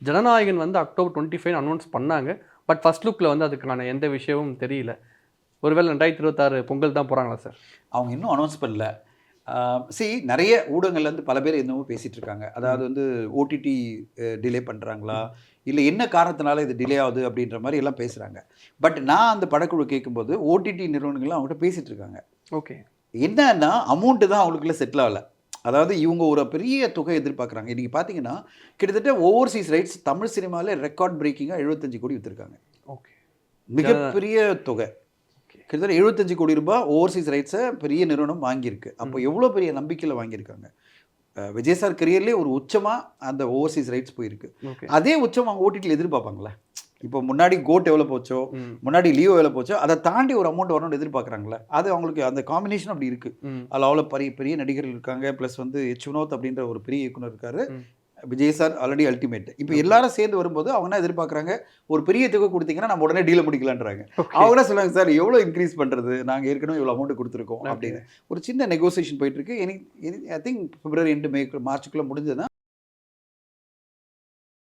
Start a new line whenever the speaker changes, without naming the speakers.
ஜனநாயகன் வந்து October 25 announce பண்ணாங்க. But first லுக்கில் வந்து அதுக்கான எந்த விஷயமும் தெரியல. ஒருவேளை 2026 பொங்கல் தான் போகிறாங்களா சார்?
அவங்க இன்னும் அனௌன்ஸ் பண்ணல. நிறைய ஊடகங்கள்லேருந்து பல பேர் என்னவோ பேசிகிட்டு இருக்காங்க. அதாவது வந்து ஓடிடி டிலே பண்ணுறாங்களா, இல்லை என்ன காரணத்தினால இது டிலே ஆகுது அப்படின்ற மாதிரி எல்லாம் பேசுகிறாங்க. பட் நான் அந்த படக்குழு கேட்கும்போது ஓடிடி நிறுவனங்கள்லாம் அவங்ககிட்ட பேசிகிட்டு இருக்காங்க.
ஓகே,
என்னன்னா அமௌண்ட்டு தான் அவங்களுக்குள்ள செட்டில் ஆகலை. அதாவது இவங்க ஒரு பெரிய தொகை எதிர்பார்க்குறாங்க. இன்றைக்கி பார்த்தீங்கன்னா கிட்டத்தட்ட ஓவர்சீஸ் ரைட்ஸ் தமிழ் சினிமாவில் ரெக்கார்ட் பிரேக்கிங்காக 75 கோடி விற்றுருக்காங்க.
ஓகே,
மிகப்பெரிய தொகை. கிட்டத்தட்ட 75 கோடி ரூபாய் ஓவர்சீஸ் ரைட்ஸை பெரிய நிறுவனம் வாங்கியிருக்கு. அப்போ எவ்வளோ பெரிய நம்பிக்கையில் வாங்கியிருக்காங்க. விஜய் சார் கரியர்லேயே ஒரு உச்சமாக அந்த ஓவர்சீஸ் ரைட்ஸ் போயிருக்கு. அதே உச்சம் அவங்க ஓடிடியில் எதிர்பார்ப்பாங்களே. இப்போ முன்னாடி கோட் எவ்வளோ போச்சோ, முன்னாடி லியோ எவ்வளோ போச்சோ, அதை தாண்டி ஒரு அமௌண்ட் வரணும்னு எதிர்பார்க்குறாங்களே. அது அவங்களுக்கு அந்த காம்பினேஷன் அப்படி இருக்குது. அதில் அவ்வளோ பெரிய நடிகர்கள் இருக்காங்க. ப்ளஸ் வந்து எச் வினோத் அப்படின்ற ஒரு பெரிய இயக்குனர் இருக்கார். Vijay sir already ultimate. இப்போ எல்லாரும் சேர்ந்து வரும்போது அவங்க என்ன எதிர்பார்க்குறாங்க, ஒரு பெரிய தொகை கொடுத்தீங்கன்னா நம்ம உடனே டீலை முடிக்கலான்றாங்க. அவங்க என்ன சொல்லுவாங்க, சார் எவ்வளோ இன்க்ரீஸ் பண்ணுறது, நாங்கள் ஏற்கனவே இவ்வளோ அமௌண்ட் கொடுத்துருக்கோம் அப்படின்னு ஒரு சின்ன நெகோசியேஷன் போயிட்டு இருக்கு. ஐ திங்க் பிப்ரவரி எண்டு மார்ச்சுக்குள்ளே முடிஞ்சதுன்னா